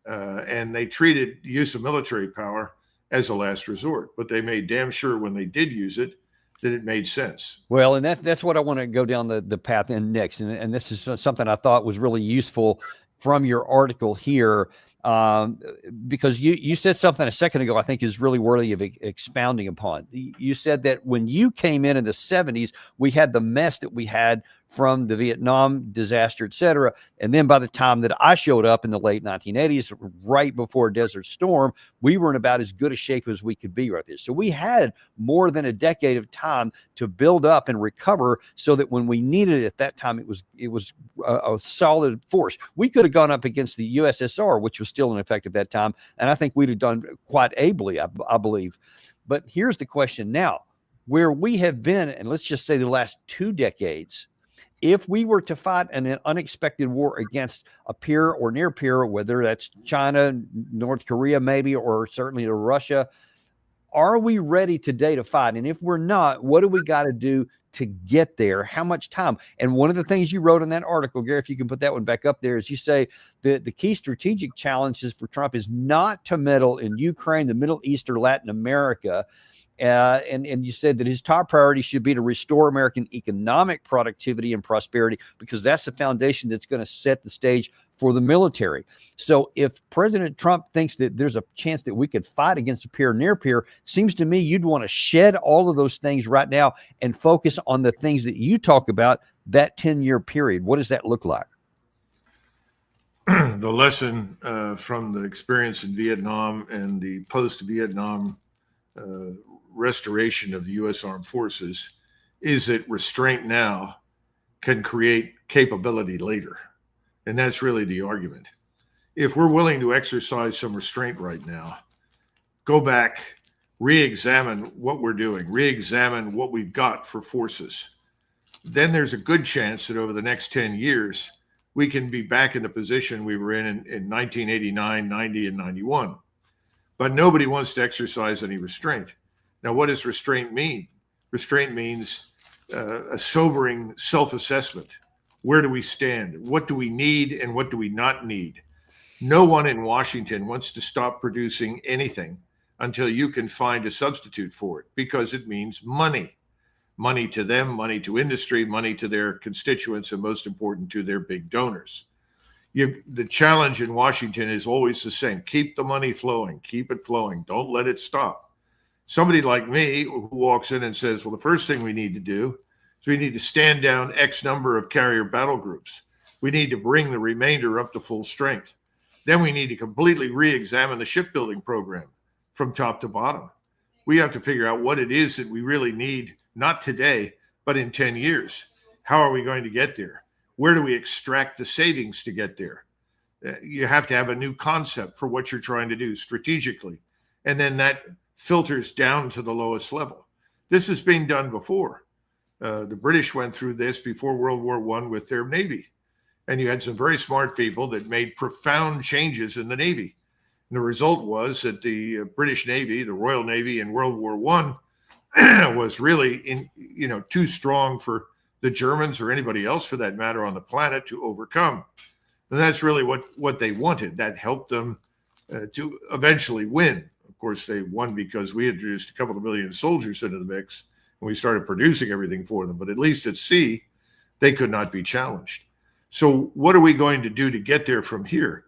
And they treated use of military power as a last resort, but they made damn sure when they did use it, that it made sense. Well, and that's what I want to go down the path in next. And this is something I thought was really useful from your article here, because you said something a second ago I think is really worthy of expounding upon. You said that when you came in the 70s, we had the mess that we had from the Vietnam disaster, et cetera. And then by the time that I showed up in the late 1980s, right before Desert Storm, we were in about as good a shape as we could be right there. So we had more than a decade of time to build up and recover so that when we needed it at that time, it was a solid force. We could have gone up against the USSR, which was still in effect at that time. And I think we'd have done quite ably, I believe. But here's the question now, where we have been, and let's just say the last 2 decades, if we were to fight an unexpected war against a peer or near peer, whether that's China, North Korea, maybe, or certainly to Russia, are we ready today to fight? And if we're not, what do we got to do to get there? How much time? And one of the things you wrote in that article, Gary, if you can put that one back up there, is you say the key strategic challenges for Trump is not to meddle in Ukraine, the Middle East, or Latin America. And you said that his top priority should be to restore American economic productivity and prosperity, because that's the foundation that's going to set the stage for the military. So if President Trump thinks that there's a chance that we could fight against a peer near peer, seems to me you'd want to shed all of those things right now and focus on the things that you talk about, that 10-year period. What does that look like? The lesson from the experience in Vietnam and the post-Vietnam restoration of the U.S. Armed Forces is that restraint now can create capability later. And that's really the argument. If we're willing to exercise some restraint right now, go back, re-examine what we're doing, re-examine what we've got for forces, then there's a good chance that over the next 10 years, we can be back in the position we were in 1989, 90, and 91. But nobody wants to exercise any restraint. Now, what does restraint mean? Restraint means a sobering self-assessment. Where do we stand? What do we need and what do we not need? No one in Washington wants to stop producing anything until you can find a substitute for it, because it means money. Money to them, money to industry, money to their constituents, and most important, to their big donors. The challenge in Washington is always the same. Keep the money flowing. Keep it flowing. Don't let it stop. Somebody like me who walks in and says, well, the first thing we need to do is we need to stand down X number of carrier battle groups. We need to bring the remainder up to full strength. Then we need to completely re-examine the shipbuilding program from top to bottom. We have to figure out what it is that we really need, not today, but in 10 years. How are we going to get there? Where do we extract the savings to get there? You have to have a new concept for what you're trying to do strategically. And then that filters down to the lowest level. This has been done before. The British went through this before World War I with their Navy. And you had some very smart people that made profound changes in the Navy. And the result was that the British Navy, the Royal Navy in World War I, was really too strong for the Germans or anybody else for that matter on the planet to overcome. And that's really what they wanted. That helped them to eventually win. Of course, they won because we introduced a couple of million soldiers into the mix and we started producing everything for them. But at least at sea, they could not be challenged. So what are we going to do to get there from here?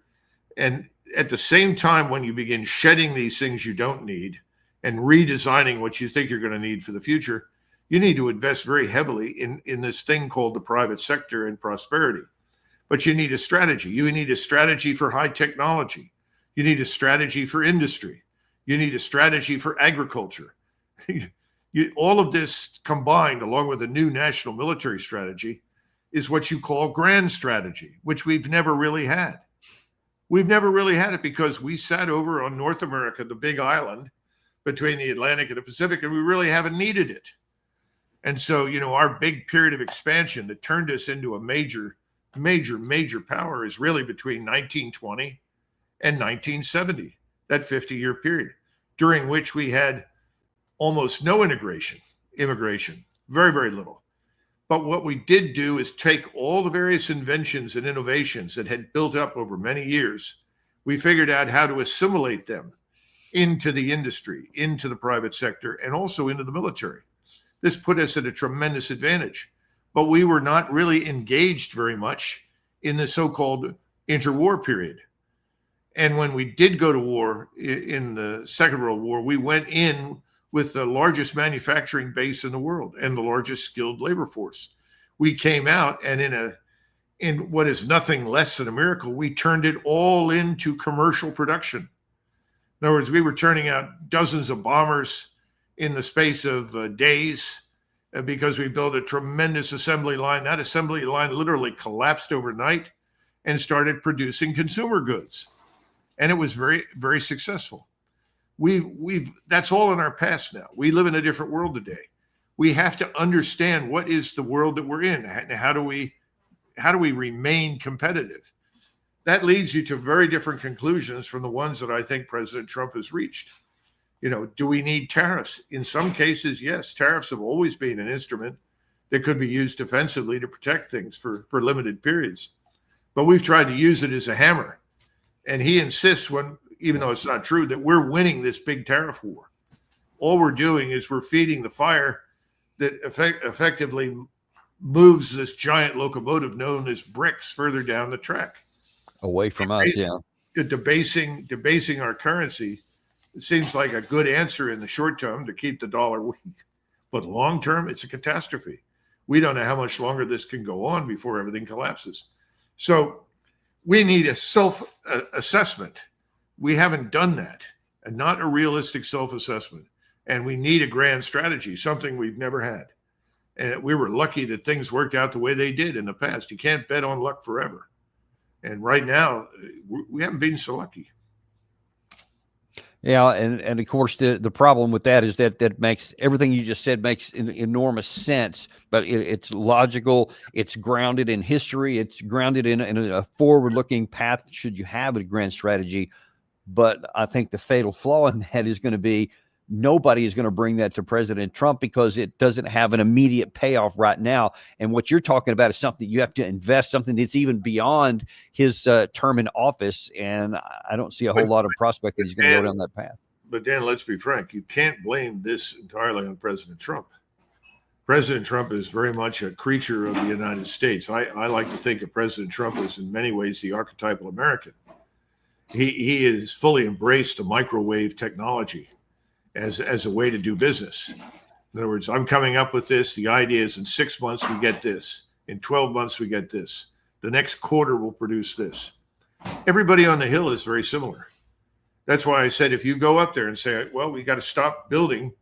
And at the same time, when you begin shedding these things you don't need and redesigning what you think you're going to need for the future, you need to invest very heavily in this thing called the private sector and prosperity. But you need a strategy. You need a strategy for high technology. You need a strategy for industry. You need a strategy for agriculture. All of this combined, along with a new national military strategy, is what you call grand strategy, which we've never really had. We've never really had it because we sat over on North America, the big island between the Atlantic and the Pacific, and we really haven't needed it. And so, our big period of expansion that turned us into a major power is really between 1920 and 1970, that 50-year period, during which we had almost no immigration, very, very little. But what we did do is take all the various inventions and innovations that had built up over many years. We figured out how to assimilate them into the industry, into the private sector, and also into the military. This put us at a tremendous advantage. But we were not really engaged very much in the so-called interwar period. And when we did go to war in the Second World War, we went in with the largest manufacturing base in the world and the largest skilled labor force. We came out and in what is nothing less than a miracle, we turned it all into commercial production. In other words, we were turning out dozens of bombers in the space of days because we built a tremendous assembly line. That assembly line literally collapsed overnight and started producing consumer goods. And it was very, very successful. That's all in our past now. We live in a different world today. We have to understand what is the world that we're in. How do we remain competitive? That leads you to very different conclusions from the ones that I think President Trump has reached. Do we need tariffs? In some cases, yes, tariffs have always been an instrument that could be used defensively to protect things for limited periods. But we've tried to use it as a hammer. And he insists, even though it's not true, that we're winning this big tariff war. All we're doing is we're feeding the fire that effectively moves this giant locomotive known as bricks further down the track. Away from us, yeah. Debasing our currency. It seems like a good answer in the short term to keep the dollar weak. But long term, it's a catastrophe. We don't know how much longer this can go on before everything collapses. So we need a self-assessment. We haven't done that, and not a realistic self-assessment. And we need a grand strategy, something we've never had. And we were lucky that things worked out the way they did in the past. You can't bet on luck forever. And right now, we haven't been so lucky. Yeah, and of course the problem with that is that makes everything you just said makes enormous sense, but it's logical, it's grounded in history, it's grounded in a forward-looking path should you have a grand strategy. But I think the fatal flaw in that is going to be nobody is going to bring that to President Trump because it doesn't have an immediate payoff right now. And what you're talking about is something you have to invest, something that's even beyond his term in office. And I don't see a whole lot of prospect that he's going to go down that path. But Dan, let's be frank. You can't blame this entirely on President Trump. President Trump is very much a creature of the United States. I like to think of President Trump as in many ways the archetypal American. He has fully embraced the microwave technology as a way to do business. In other words, I'm coming up with this. The idea is in 6 months, we get this. In 12 months, we get this. The next quarter will produce this. Everybody on the Hill is very similar. That's why I said, if you go up there and say, well, we got to stop building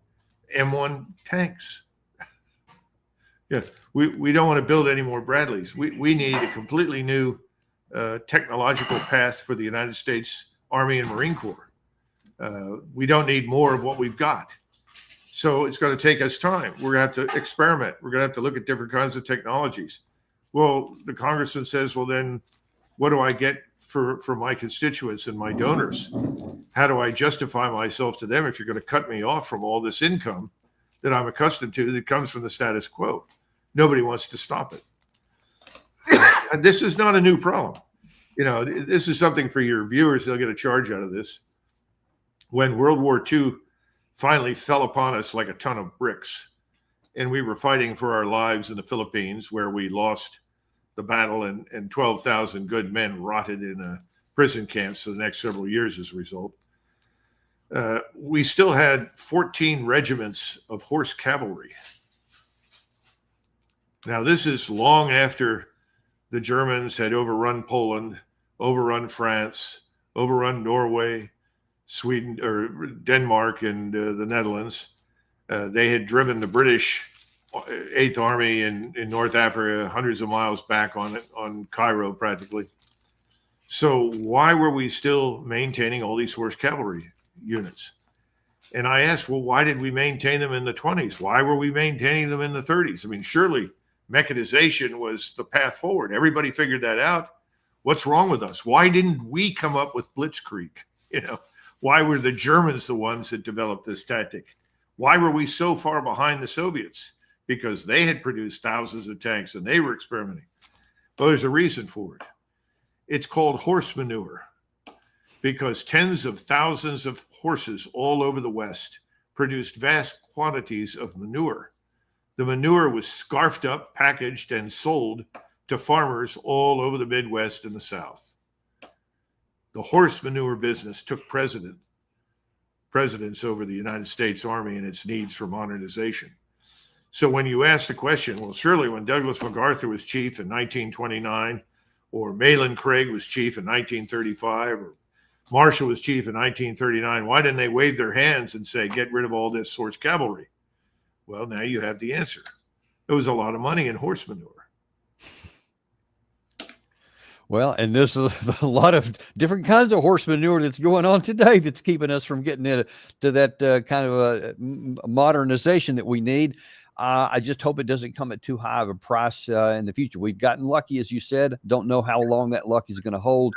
M1 tanks. Yeah, we don't want to build any more Bradleys. We need a completely new technological path for the United States Army and Marine Corps. We don't need more of what we've got. So it's going to take us time. We're going to have to experiment. We're going to have to look at different kinds of technologies. Well, the congressman says, well, then what do I get for my constituents and my donors? How do I justify myself to them if you're going to cut me off from all this income that I'm accustomed to that comes from the status quo? Nobody wants to stop it. And this is not a new problem. You know, this is something for your viewers. They'll get a charge out of this. When World War II finally fell upon us like a ton of bricks, and we were fighting for our lives in the Philippines, where we lost the battle and 12,000 good men rotted in prison camps for the next several years as a result, we still had 14 regiments of horse cavalry. Now, this is long after the Germans had overrun Poland, overrun France, overrun Norway, Sweden, or Denmark, and the Netherlands. They had driven the British 8th Army in North Africa hundreds of miles back on Cairo practically. So why were we still maintaining all these horse cavalry units? And I asked, well, why did we maintain them in the 20s? Why were we maintaining them in the 30s? I mean, surely mechanization was the path forward. Everybody figured that out. What's wrong with us? Why didn't we come up with Blitzkrieg? You know, why were the Germans the ones that developed this tactic? Why were we so far behind the Soviets? Because they had produced thousands of tanks and they were experimenting. Well, there's a reason for it. It's called horse manure, because tens of thousands of horses all over the West produced vast quantities of manure. The manure was scarfed up, packaged, and sold to farmers all over the Midwest and the South. The horse manure business took precedence over the United States Army and its needs for modernization. So when you ask the question, well, surely when Douglas MacArthur was chief in 1929, or Mahlon Craig was chief in 1935, or Marshall was chief in 1939, why didn't they wave their hands and say, get rid of all this horse cavalry? Well, now you have the answer. There was a lot of money in horse manure. Well, and there's a lot of different kinds of horse manure that's going on today that's keeping us from getting into that kind of a modernization that we need. I just hope it doesn't come at too high of a price in the future. We've gotten lucky, as you said. Don't know how long that luck is going to hold,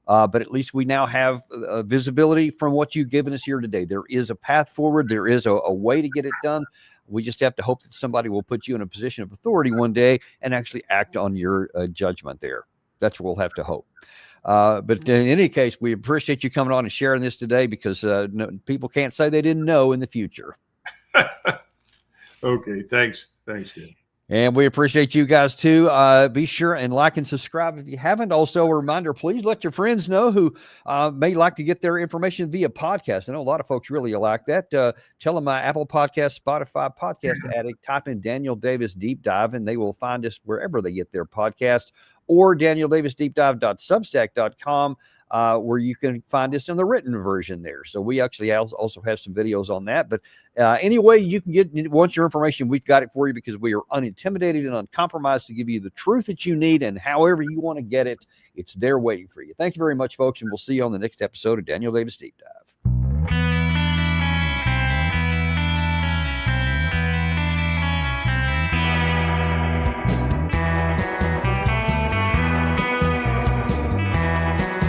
but at least we now have visibility from what you've given us here today. There is a path forward. There is a way to get it done. We just have to hope that somebody will put you in a position of authority one day and actually act on your judgment there. That's what we'll have to hope. But in any case, we appreciate you coming on and sharing this today, because people can't say they didn't know in the future. Okay. Thanks. Thanks, Dan. And we appreciate you guys too. Be sure and like and subscribe if you haven't. Also, a reminder, please let your friends know who may like to get their information via podcast. I know a lot of folks really like that. Tell them my Apple Podcast, Spotify Podcast Addict, type in Daniel Davis Deep Dive, and they will find us wherever they get their podcast, or DanielDavisDeepDive.substack.com, where you can find us in the written version there. So we actually also have some videos on that. But anyway, you can want your information, we've got it for you, because we are unintimidated and uncompromised to give you the truth that you need, and however you want to get it, it's there waiting for you. Thank you very much, folks, and we'll see you on the next episode of Daniel Davis Deep Dive.